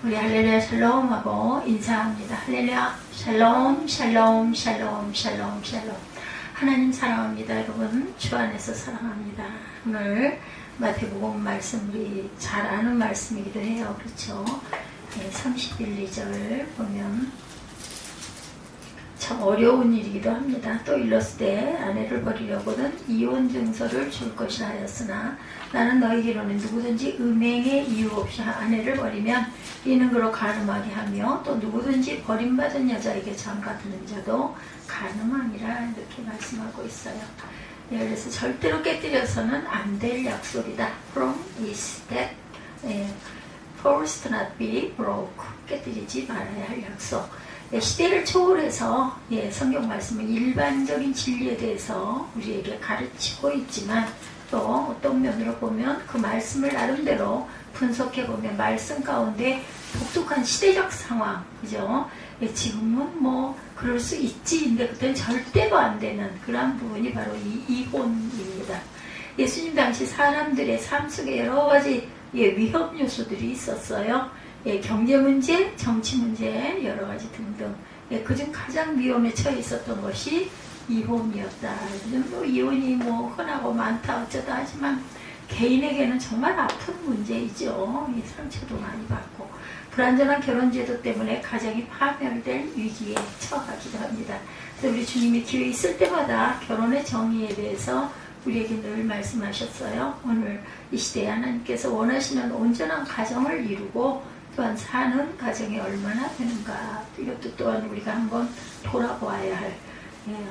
우리 할렐루야 샬롬 하고 인사합니다. 할렐루야 샬롬 샬롬 샬롬 샬롬 샬롬. 하나님 사랑합니다. 여러분 주 안에서 사랑합니다. 오늘 마태복음 말씀 우리 잘 아는 말씀이기도 해요. 그렇죠? 31, 2절 보면 참 어려운 일이기도 합니다. 또 일렀으되 아내를 버리려거든 이혼 증서를 줄 것이라 하였으나 나는 너희에게로는 누구든지 음행의 이유 없이 아내를 버리면 이는 그로 간음하게 하며 또 누구든지 버림받은 여자에게 장가드는 자도 간음하니라 이렇게 말씀하고 있어요. 그래서 절대로 깨뜨려서는 안 될 약속이다. From is that forced not be broke. 깨뜨리지 말아야 할 약속. 시대를 초월해서 성경 말씀은 일반적인 진리에 대해서 우리에게 가르치고 있지만 또 어떤 면으로 보면 그 말씀을 나름대로 분석해보면 말씀 가운데 독특한 시대적 상황, 그죠? 지금은 뭐 그럴 수 있지, 근데 그때는 절대로 안 되는 그런 부분이 바로 이 이혼입니다. 예수님 당시 사람들의 삶 속에 여러 가지 위험 요소들이 있었어요. 경제 문제, 정치 문제, 여러 가지 등등. 그중 가장 위험에 처해 있었던 것이 이혼이었다. 뭐 이혼이 뭐 흔하고 많다 어쩌다 하지만 개인에게는 정말 아픈 문제이죠. 상처도 많이 받고 불완전한 결혼제도 때문에 가정이 파멸될 위기에 처하기도 합니다. 그래서 우리 주님이 기회 있을 때마다 결혼의 정의에 대해서 우리에게 늘 말씀하셨어요. 오늘 이 시대에 하나님께서 원하시는 온전한 가정을 이루고 또한 사는 가정이 얼마나 되는가, 이것도 또한 우리가 한번 돌아보아야 할.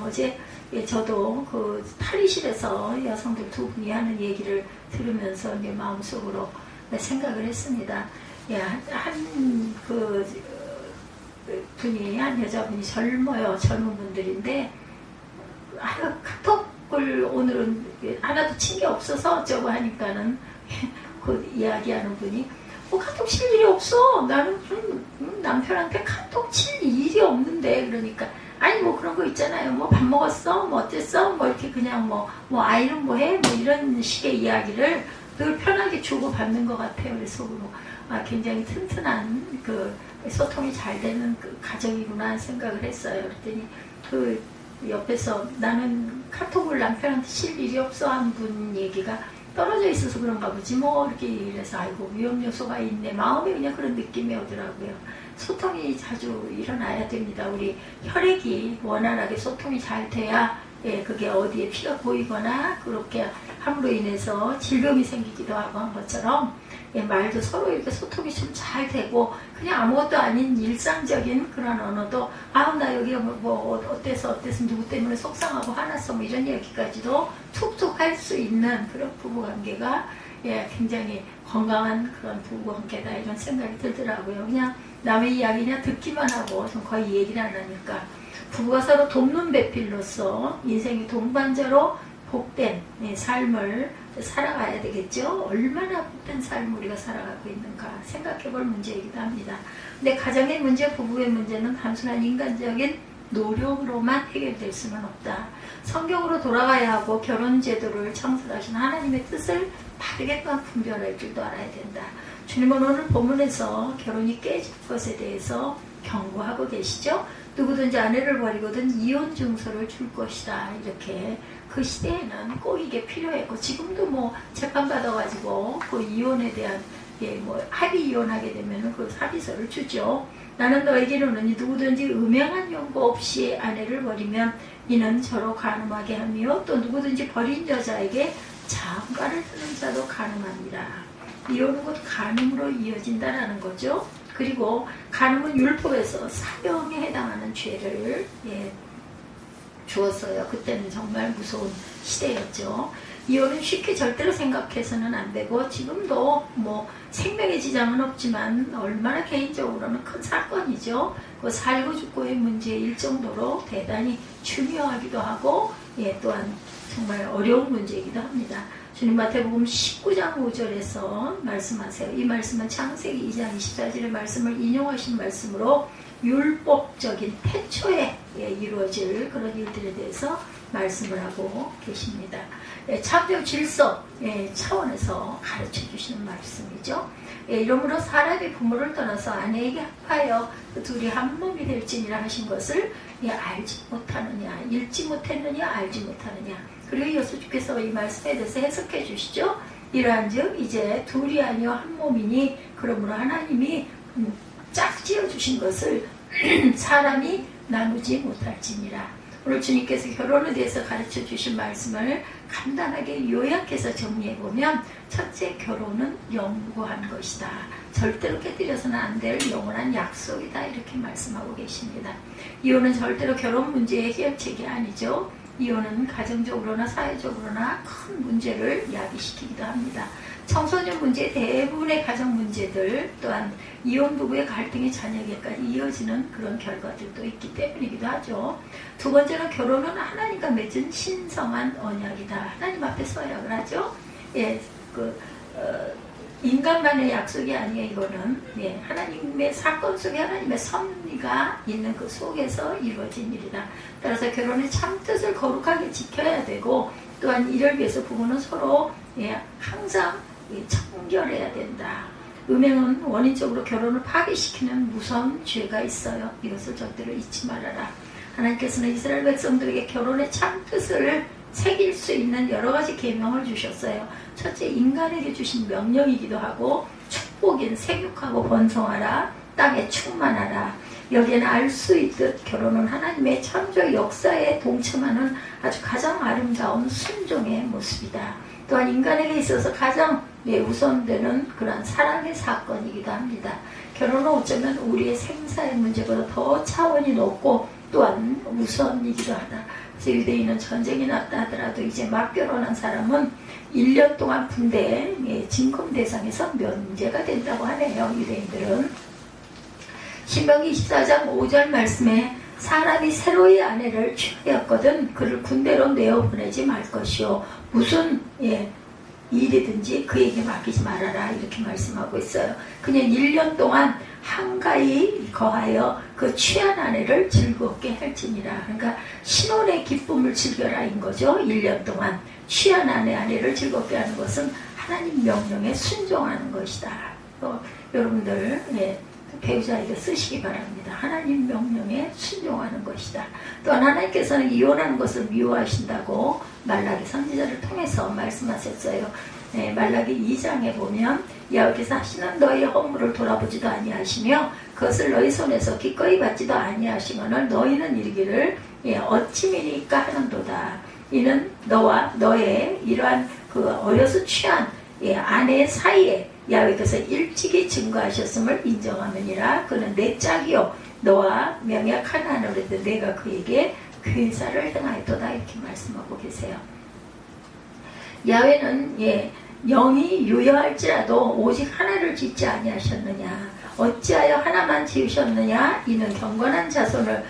어제 저도 그 탈의실에서 여성들 두 분이 하는 얘기를 들으면서 이제 마음속으로 생각을 했습니다. 한 분이, 한 여자분이 젊어요. 젊은 분들인데 카톡을 오늘은 하나도 친 게 없어서 어쩌고 하니까는 그 이야기하는 분이 카톡 칠 일이 없어. 나는 남편한테 카톡 칠 일이 없는데. 그러니까 아니 뭐 그런 거 있잖아요. 뭐 밥 먹었어? 뭐 어땠어? 뭐 이렇게 그냥 뭐 아이는 뭐 해? 뭐 이런 식의 이야기를 늘 편하게 주고받는 것 같아요. 그래서 속으로 굉장히 튼튼한 그 소통이 잘 되는 그 가정이구나 생각을 했어요. 그랬더니 그 옆에서 나는 카톡을 남편한테 칠 일이 없어 한 분 얘기가 떨어져 있어서 그런가 보지 뭐 이렇게 이래서 아이고 위험 요소가 있네. 마음에 그냥 그런 느낌이 오더라고요. 소통이 자주 일어나야 됩니다. 우리 혈액이 원활하게 소통이 잘 돼야 그게 어디에 피가 보이거나 그렇게 함으로 인해서 질병이 생기기도 하고 한 것처럼 말도 서로 이렇게 소통이 좀 잘 되고 그냥 아무것도 아닌 일상적인 그런 언어도 나 여기 뭐 어때서 누구 때문에 속상하고 화났어 뭐 이런 얘기까지도 툭툭 할 수 있는 그런 부부관계가 굉장히 건강한 그런 부부관계다 이런 생각이 들더라고요. 그냥 남의 이야기 그냥 듣기만 하고 좀 거의 얘기를 안 하니까 부부가 서로 돕는 배필로서 인생의 동반자로 복된 삶을 살아가야 되겠죠. 얼마나 복된 삶을 우리가 살아가고 있는가 생각해 볼 문제이기도 합니다. 근데 가정의 문제, 부부의 문제는 단순한 인간적인 노력으로만 해결될 수는 없다. 성경으로 돌아가야 하고 결혼 제도를 창설하신 하나님의 뜻을 바르게 또한 분별할 줄도 알아야 된다. 주님은 오늘 본문에서 결혼이 깨질 것에 대해서 경고하고 계시죠. 누구든지 아내를 버리거든 이혼 증서를 줄 것이다. 이렇게 그 시대에는 꼭 이게 필요했고 지금도 뭐 재판 받아가지고 그 이혼에 대한 뭐 합의 이혼하게 되면은 그 합의서를 주죠. 나는 너에게로는 누구든지 음행한 연고 없이 아내를 버리면 이는 저로 간음하게 하며 또 누구든지 버린 여자에게 장가를 드는 자도 간음하니라. 이혼은 곧 간음으로 이어진다라는 거죠. 그리고 간음은 율법에서 사형에 해당하는 죄를 주었어요. 그때는 정말 무서운 시대였죠. 이혼은 쉽게 절대로 생각해서는 안 되고 지금도 뭐 생명의 지장은 없지만 얼마나 개인적으로는 큰 사건이죠. 그 살고 죽고의 문제일 정도로 대단히 중요하기도 하고 또한 정말 어려운 문제이기도 합니다. 주님 마태복음 19장 5절에서 말씀하세요. 이 말씀은 창세기 2장 24절의 말씀을 인용하신 말씀으로 율법적인 태초에 이루어질 그런 일들에 대해서 말씀을 하고 계십니다. 창조 질서 차원에서 가르쳐 주시는 말씀이죠. 예, 이러므로 사람이 부모를 떠나서 아내에게 합하여 그 둘이 한 몸이 될지니라 하신 것을 예, 알지 못하느냐, 읽지 못했느냐, 알지 못하느냐. 그리고 이어서 주께서 이 말씀에 대해서 해석해 주시죠. 이러한즉 이제 둘이 아니요 한 몸이니 그러므로 하나님이 짝 지어 주신 것을 사람이 나누지 못할지니라. 오늘 주님께서 결혼에 대해서 가르쳐 주신 말씀을 간단하게 요약해서 정리해 보면, 첫째, 결혼은 영구한 것이다. 절대로 깨뜨려서는 안 될 영원한 약속이다. 이렇게 말씀하고 계십니다. 이혼은 절대로 결혼 문제의 해결책이 아니죠. 이혼은 가정적으로나 사회적으로나 큰 문제를 야기시키기도 합니다. 청소년 문제, 대부분의 가정 문제들, 또한 이혼 부부의 갈등이 자녀에게까지 이어지는 그런 결과들도 있기 때문이기도 하죠. 두 번째는 결혼은 하나님과 맺은 신성한 언약이다. 하나님 앞에 서약을 하죠. 예, 인간만의 약속이 아니에요. 이거는 예, 하나님의 사건 속에 하나님의 섭리가 있는 그 속에서 이루어진 일이다. 따라서 결혼의 참 뜻을 거룩하게 지켜야 되고, 또한 이를 위해서 부부는 서로 예, 항상 청결해야 된다. 음행은 원인적으로 결혼을 파괴시키는 무서운 죄가 있어요. 이것을 절대로 잊지 말아라. 하나님께서는 이스라엘 백성들에게 결혼의 참 뜻을 새길 수 있는 여러 가지 계명을 주셨어요. 첫째, 인간에게 주신 명령이기도 하고, 축복인 생육하고 번성하라, 땅에 충만하라. 여기에는 알 수 있듯 결혼은 하나님의 창조 역사에 동참하는 아주 가장 아름다운 순종의 모습이다. 또한 인간에게 있어서 가장 우선되는 그런 사랑의 사건이기도 합니다. 결혼은 어쩌면 우리의 생사의 문제보다 더 차원이 높고 또한 우선이기도 하다. 그래서 유대인은 전쟁이 났다 하더라도 이제 막 결혼한 사람은 1년 동안 군대 진검 대상에서 면제가 된다고 하네요. 유대인들은. 신명기 24장 5절 말씀에 사람이 새로이 아내를 취하였거든 그를 군대로 내어보내지 말 것이요 무슨 일이든지 그에게 맡기지 말아라. 이렇게 말씀하고 있어요. 그냥 1년 동안 한가히 거하여 그 취한 아내를 즐겁게 할지니라. 그러니까 신혼의 기쁨을 즐겨라 인 거죠. 1년 동안 취한 아내를 즐겁게 하는 것은 하나님 명령에 순종하는 것이다. 여러분들 배우자에게 쓰시기 바랍니다. 하나님 명령에 순종하는 것이다. 또한 하나님께서는 이혼하는 것을 미워하신다고 말라기 선지자를 통해서 말씀하셨어요. 말라기 2장에 보면 여호와께서 하시는 너희의 허물을 돌아보지도 아니하시며 그것을 너희 손에서 기꺼이 받지도 아니하시거늘 너희는 이르기를 어찌미니까 하는도다. 이는 너와 너의 이러한 그 어려서 취한 아내 사이에 야훼께서 일찍이 증거하셨음을 인정하느니라. 그는 내 짝이요 너와 명약한 하늘에도 내가 그에게 괴사를 행하였도다. 이렇게 말씀하고 계세요. 야훼는 영이 유효할지라도 오직 하나를 짓지 아니하셨느냐. 어찌하여 하나만 지으셨느냐. 이는 경건한 자손을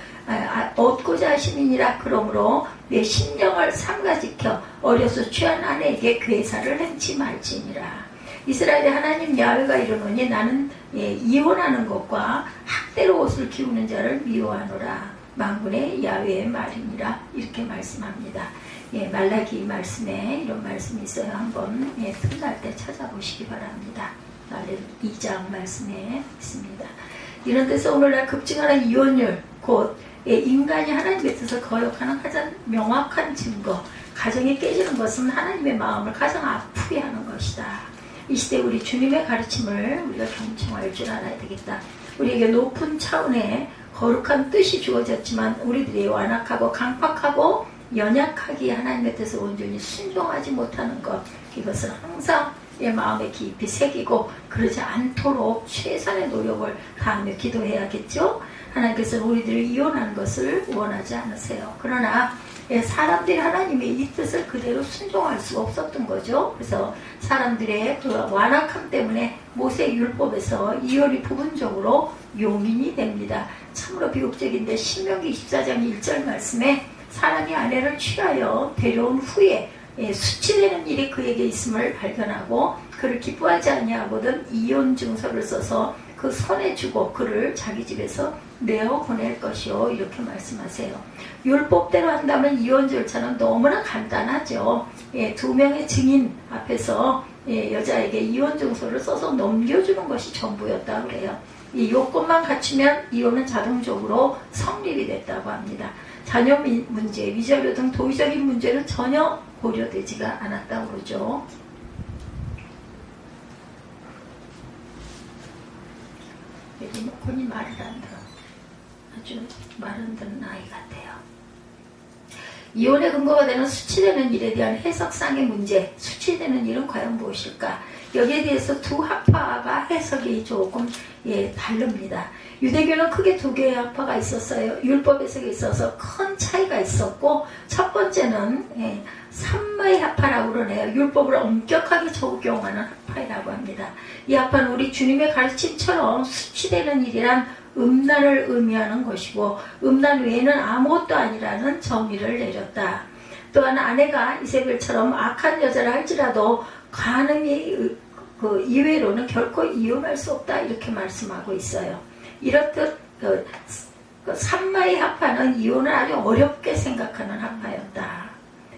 얻고자 하심이니라. 그러므로 내 심령을 삼가지켜 어려서 취한 아내에게 괴사를 행치 말지니라. 이스라엘의 하나님 야훼가 이르노니 나는 이혼하는 것과 학대로 옷을 기우는 자를 미워하노라. 만군의 야훼의 말이니라. 이렇게 말씀합니다. 말라기 말씀에 이런 말씀이 있어요. 한번 틈날 때 찾아보시기 바랍니다. 말라기 2장 말씀에 있습니다. 이런 데서 오늘날 급증하는 이혼율, 곧 인간이 하나님의 뜻을 거역하는 가장 명확한 증거, 가정이 깨지는 것은 하나님의 마음을 가장 아프게 하는 것이다. 이 시대 우리 주님의 가르침을 우리가 경청할 줄 알아야 되겠다. 우리에게 높은 차원의 거룩한 뜻이 주어졌지만 우리들이 완악하고 강팍하고 연약하기에 하나님의 뜻을 온전히 순종하지 못하는 것, 이것을 항상 내 마음에 깊이 새기고 그러지 않도록 최선의 노력을 다하며 기도해야겠죠. 하나님께서는 우리들이 이혼하는 것을 원하지 않으세요. 그러나 사람들이 하나님의 이 뜻을 그대로 순종할 수가 없었던 거죠. 그래서 사람들의 그 완악함 때문에 모세 율법에서 이혼이 부분적으로 용인이 됩니다. 참으로 비극적인데 신명기 24장 1절 말씀에 사람이 아내를 취하여 데려온 후에 수치되는 일이 그에게 있음을 발견하고 그를 기뻐하지 아니하거든 이혼 증서를 써서 그 손에 주고 그를 자기 집에서 내어 보낼 것이요. 이렇게 말씀하세요. 율법대로 한다면 이혼 절차는 너무나 간단하죠. 두 명의 증인 앞에서 여자에게 이혼 증서를 써서 넘겨주는 것이 전부였다고 그래요. 이 요건만 갖추면 이혼은 자동적으로 성립이 됐다고 합니다. 자녀 문제, 위자료 등 도의적인 문제는 전혀 고려되지가 않았다고 그러죠. 리모컨이 말을 안 들어. 아주 말 안 듣는 아이 같아요. 이혼의 근거가 되는 수치되는 일에 대한 해석상의 문제, 수치되는 일은 과연 무엇일까? 여기에 대해서 두 학파가 해석이 조금 다릅니다. 유대교는 크게 두 개의 학파가 있었어요. 율법 해석에 있어서 큰 차이가 있었고, 첫 번째는 삼마의 학파라고 그러네요. 율법을 엄격하게 적용하는 학파이라고 합니다. 이 학파는 우리 주님의 가르침처럼 수치되는 일이란 음란을 의미하는 것이고, 음란 외에는 아무것도 아니라는 정의를 내렸다. 또한 아내가 이세벨처럼 악한 여자를 할지라도 간음이 그 이외로는 결코 이혼할 수 없다, 이렇게 말씀하고 있어요. 이렇듯 삼마의 학파는 이혼을 아주 어렵게 생각하는 학파였다.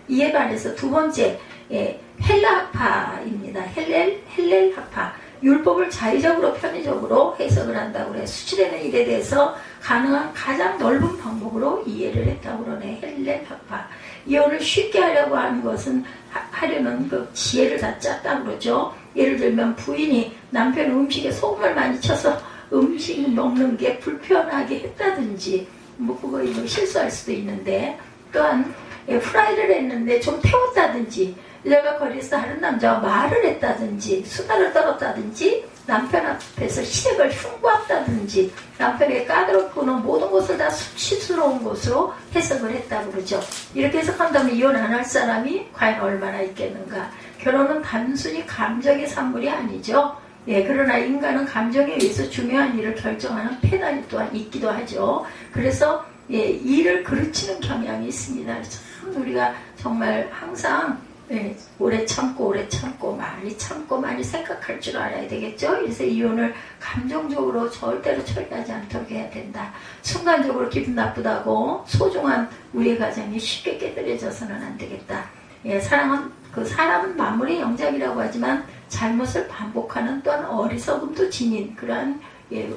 이에 반해서 두 번째 헬라 학파입니다. 헬렐 학파. 율법을 자의적으로 편의적으로 해석을 한다고 해요. 수치되는 일에 대해서 가능한 가장 넓은 방법으로 이해를 했다고 그러네. 헬렐 학파. 이혼을 쉽게 하려고 하는 것은 하려는 그 지혜를 다 짰다고 그러죠. 예를 들면 부인이 남편 음식에 소금을 많이 쳐서 음식 먹는 게 불편하게 했다든지, 뭐 그거 이거 실수할 수도 있는데, 또한 프라이를 했는데 좀 태웠다든지, 여자가 거리에서 다른 남자와 말을 했다든지, 수다를 떨었다든지, 남편 앞에서 시댁을 흉보았다든지, 남편에게 까다롭고는 모든 것을 다 수치스러운 것으로 해석을 했다고 그러죠. 이렇게 해석한다면 이혼 안 할 사람이 과연 얼마나 있겠는가. 결혼은 단순히 감정의 산물이 아니죠. 그러나 인간은 감정에 의해서 중요한 일을 결정하는 패단이 또한 있기도 하죠. 그래서 일을 그르치는 경향이 있습니다. 참 우리가 정말 항상 오래 참고 많이 생각할 줄 알아야 되겠죠. 그래서 이혼을 감정적으로 절대로 처리하지 않도록 해야 된다. 순간적으로 기분 나쁘다고 소중한 우리의 가정이 쉽게 깨뜨려져서는 안 되겠다. 사람은 만물의 영장이라고 하지만 잘못을 반복하는, 또한 어리석음도 지닌 그러한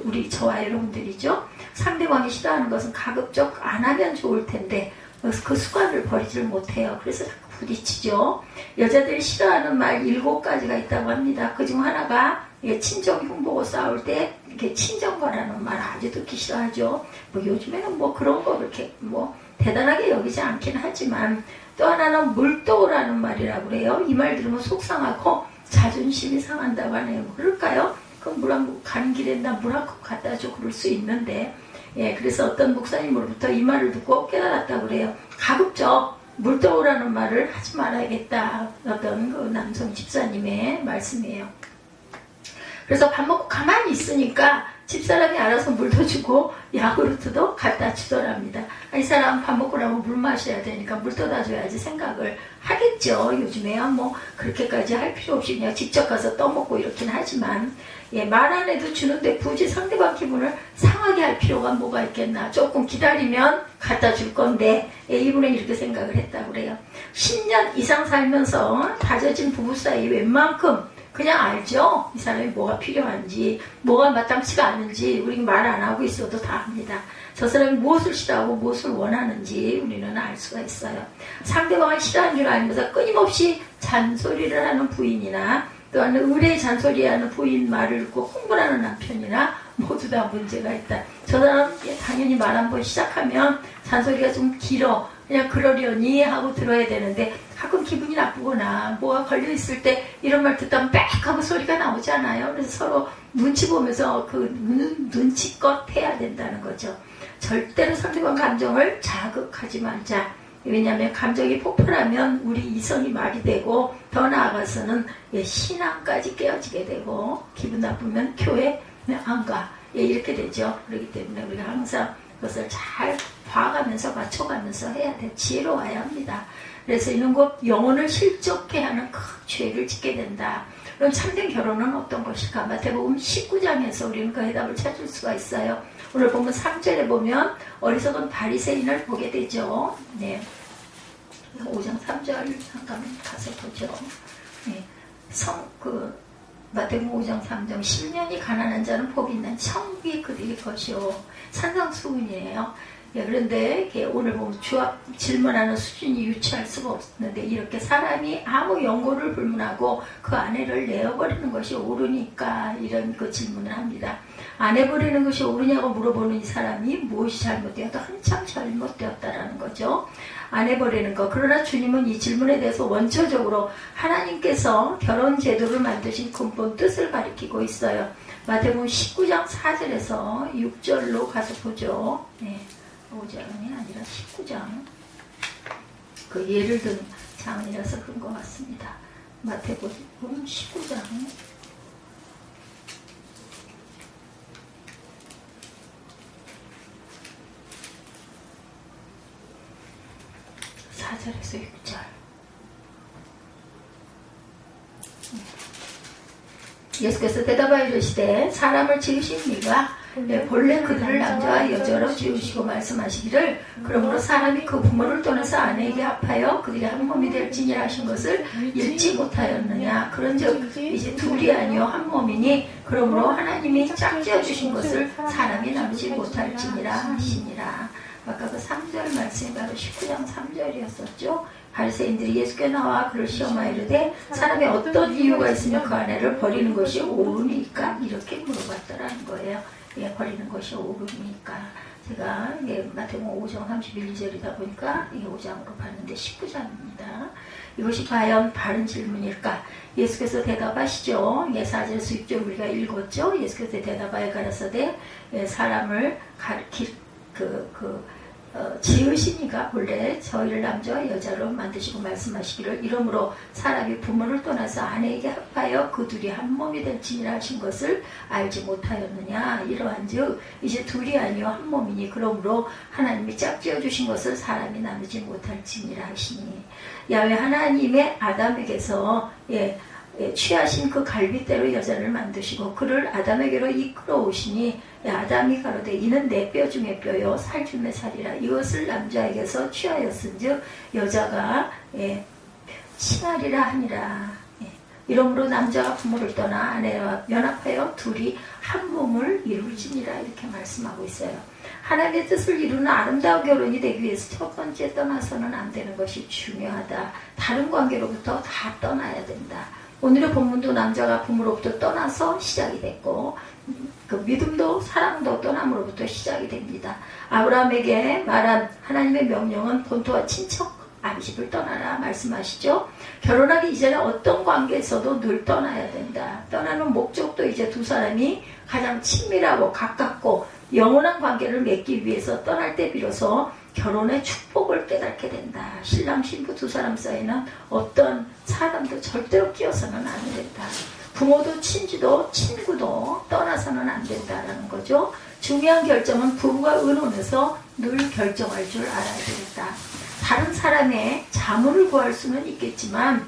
우리 저와 여러분들이죠. 상대방이 싫어하는 것은 가급적 안 하면 좋을 텐데 그 습관을 버리질 못해요. 그래서 부딪히죠. 여자들이 싫어하는 말 7가지가 있다고 합니다. 그중 하나가 친정 흉보고 싸울 때 이렇게 친정거라는 말 아주 듣기 싫어하죠. 뭐 요즘에는 뭐 그런 거 그렇게 뭐 대단하게 여기지 않긴 하지만, 또 하나는 물도라는 말이라고 그래요. 이 말 들으면 속상하고 자존심이 상한다고 하네요. 그럴까요? 그럼 가는 길에 나 물 한 컵 갖다 줘, 그럴 수 있는데, 그래서 어떤 목사님으로부터 이 말을 듣고 깨달았다고 그래요. 가급적 물도라는 말을 하지 말아야겠다. 어떤 그 남성 집사님의 말씀이에요. 그래서 밥 먹고 가만히 있으니까 집사람이 알아서 물도 주고 야구르트도 갖다 주더랍니다. 이 사람 밥 먹고 나면 물 마셔야 되니까 물 떠다 줘야지 생각을 하겠죠. 요즘에야 뭐 그렇게까지 할 필요 없이 그냥 직접 가서 떠먹고 이렇긴 하지만, 말 안 해도 주는데 굳이 상대방 기분을 상하게 할 필요가 뭐가 있겠나. 조금 기다리면 갖다 줄 건데, 이분은 이렇게 생각을 했다고 그래요. 10년 이상 살면서 다져진 부부 사이 웬만큼 그냥 알죠. 이 사람이 뭐가 필요한지, 뭐가 마땅치가 않은지 우리 말 안 하고 있어도 다 압니다. 저 사람이 무엇을 싫어하고 무엇을 원하는지 우리는 알 수가 있어요. 상대방을 싫어하는 줄 알면서 끊임없이 잔소리를 하는 부인이나, 또한 의뢰의 잔소리하는 부인 말을 듣고 흥분하는 남편이나 모두 다 문제가 있다. 저 사람 당연히 말 한번 시작하면 잔소리가 좀 길어. 그냥 그러려니 하고 들어야 되는데 가끔 기분이 나쁘거나 뭐가 걸려있을 때 이런 말 듣다 빽 하고 소리가 나오잖아요. 그래서 서로 눈치 보면서 그 눈치껏 해야 된다는 거죠. 절대로 상대방 감정을 자극하지 말자. 왜냐하면 감정이 폭발하면 우리 이성이 말이 되고, 더 나아가서는 신앙까지 깨어지게 되고, 기분 나쁘면 교회 안 가. 이렇게 되죠. 그렇기 때문에 우리가 항상 그것을 잘 봐가면서 맞춰가면서 해야 돼. 지혜로워야 합니다. 그래서 이런 것 영혼을 실족해 하는 큰 죄를 짓게 된다. 그럼 참된 결혼은 어떤 것일까? 마태복음 19장에서 우리는 그 해답을 찾을 수가 있어요. 오늘 보면 3절에 보면 어리석은 바리새인을 보게 되죠. 5장 3절 잠깐 가서 보죠. 마태복음 5장 3장 10년이 가난한 자는 복이 있는 천국이 그들의 것이요. 산상수훈이에요. 예, 그런데 오늘 보면 질문하는 수준이 유치할 수가 없는데 이렇게 사람이 아무 연고를 불문하고 그 아내를 내어버리는 것이 옳으니까 이런 그 질문을 합니다. 아내 버리는 것이 옳으냐고 물어보는 이 사람이 무엇이 잘못되었다? 한참 잘못되었다라는 거죠. 아내 버리는 것. 그러나 주님은 이 질문에 대해서 원초적으로 하나님께서 결혼 제도를 만드신 근본 뜻을 가리키고 있어요. 마태복음 19장 4절에서 6절로 가서 보죠. 네. 5장이 아니라 19장. 그 예를 든 장이라서 그런 것 같습니다. 마태복음 19장. 4절에서 6절. 예수께서 대답하여 이르시되 사람을 지으신 이가 본래 그들을 남자와 여자로 지으시고 말씀하시기를 그러므로 사람이 그 부모를 떠나서 아내에게 합하여 그들이 한 몸이 될지니라 하신 것을 읽지 못하였느냐. 그런즉 이제 둘이 아니요 한 몸이니 그러므로 하나님이 짝지어 주신 것을 사람이 나누지 못할지니라 하시니라. 아까 그 3절 말씀이 바로 19장 3절이었었죠. 바리새인들이 예수께 나와 그를 시험하여 이르되 사람이 어떤 이유가 있으면 그 아내를 버리는 것이 옳으니까 이렇게 물어봤더라는 거예요. 예, 버리는 것이 옳으니까. 제가 마태복음 5장 31, 2절이다 보니까 이 5장으로 봤는데 19장입니다. 이것이 과연 바른 질문일까? 예수께서 대답하시죠. 4절에서 6절 우리가 읽었죠. 예수께서 대답하여 가라사대 사람을 지으시니가 본래 저희를 남자와 여자로 만드시고 말씀하시기를 이러므로 사람이 부모를 떠나서 아내에게 합하여 그 둘이 한 몸이 될지니라 하신 것을 알지 못하였느냐. 이러한즉 이제 둘이 아니요 한 몸이니 그러므로 하나님이 짝지어 주신 것을 사람이 나누지 못할지니라 하시니. 야훼 하나님의 아담에게서 취하신 그 갈빗대로 여자를 만드시고 그를 아담에게로 이끌어 오시니 아담이 가로되 이는 내 뼈 중에 뼈요 살 중에 살이라. 이것을 남자에게서 취하였은즉 여자가 칭하리라 하니라. 이러므로 남자가 부모를 떠나 아내와 연합하여 둘이 한 몸을 이룰지니라. 이렇게 말씀하고 있어요. 하나님의 뜻을 이루는 아름다운 결혼이 되기 위해서 첫 번째 떠나서는 안 되는 것이 중요하다. 다른 관계로부터 다 떠나야 된다. 오늘의 본문도 남자가 부모로부터 떠나서 시작이 됐고 그 믿음도 사랑도 떠남으로부터 시작이 됩니다. 아브라함에게 말한 하나님의 명령은 본토와 친척 아비집을 떠나라 말씀하시죠. 결혼하기 이전에 어떤 관계에서도 늘 떠나야 된다. 떠나는 목적도 이제 두 사람이 가장 친밀하고 가깝고 영원한 관계를 맺기 위해서 떠날 때 비로소 결혼의 축복을 깨닫게 된다. 신랑 신부 두 사람 사이는 어떤 사람도 절대로 끼어서는 안 된다. 부모도 친지도 친구도 떠나서는 안 된다라는 거죠. 중요한 결정은 부부가 의논해서 늘 결정할 줄 알아야 되겠다. 다른 사람의 자문을 구할 수는 있겠지만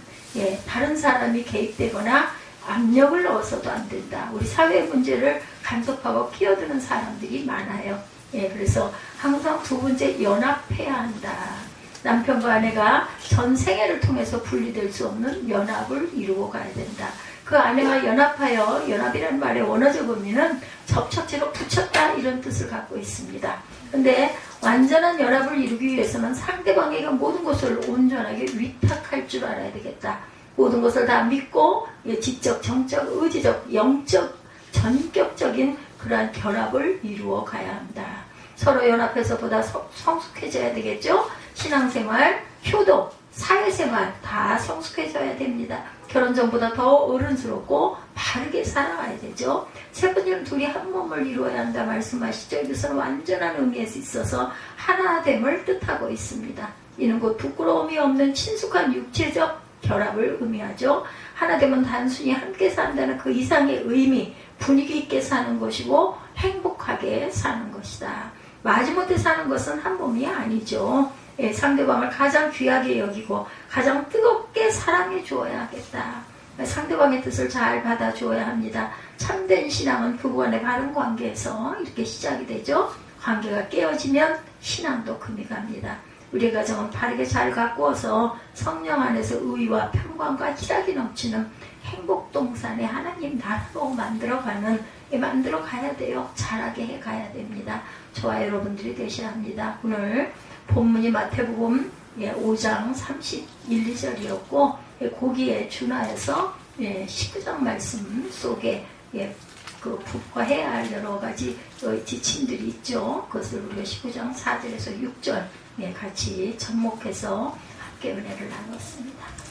다른 사람이 개입되거나 압력을 넣어서도 안 된다. 우리 사회 문제를 간섭하고 끼어드는 사람들이 많아요. 그래서 항상 두 번째 연합해야 한다. 남편과 아내가 전 생애를 통해서 분리될 수 없는 연합을 이루고 가야 된다. 그 아내와 연합하여, 연합이라는 말의 원어적 의미는 접착제로 붙였다 이런 뜻을 갖고 있습니다. 근데 완전한 연합을 이루기 위해서는 상대방에게 모든 것을 온전하게 위탁할 줄 알아야 되겠다. 모든 것을 다 믿고 지적, 정적, 의지적, 영적, 전격적인 그러한 결합을 이루어 가야 한다. 서로 연합해서 보다 성숙해져야 되겠죠. 신앙생활, 효도, 사회생활 다 성숙해져야 됩니다. 결혼 전보다 더 어른스럽고 바르게 살아가야 되죠. 세 번째는 둘이 한 몸을 이루어야 한다 말씀하시죠. 이것은 완전한 의미에서 있어서 하나됨을 뜻하고 있습니다. 이는 곧 부끄러움이 없는 친숙한 육체적 결합을 의미하죠. 하나됨은 단순히 함께 산다는 그 이상의 의미, 분위기 있게 사는 것이고 행복하게 사는 것이다. 마지못해 사는 것은 한 몸이 아니죠. 상대방을 가장 귀하게 여기고 가장 뜨겁게 사랑해 주어야 하겠다. 상대방의 뜻을 잘 받아주어야 합니다. 참된 신앙은 부부간의 바른 관계에서 이렇게 시작이 되죠. 관계가 깨어지면 신앙도 금이 갑니다. 우리 가정은 바르게 잘 가꾸어서 성령 안에서 의와 평강과 희락이 넘치는 행복동산의 하나님 나라로 만들어가는, 만들어 가야 돼요. 잘하게 해 가야 됩니다. 저와 여러분들이 되셔야 합니다. 오늘 본문이 마태복음 5장 31, 2절이었고 거기에 준하여서 19장 말씀 속에 그 부과해야 할 여러 가지 지침들이 있죠. 그것을 우리가 19장 4절에서 6절 같이 접목해서 함께 은혜를 나눴습니다.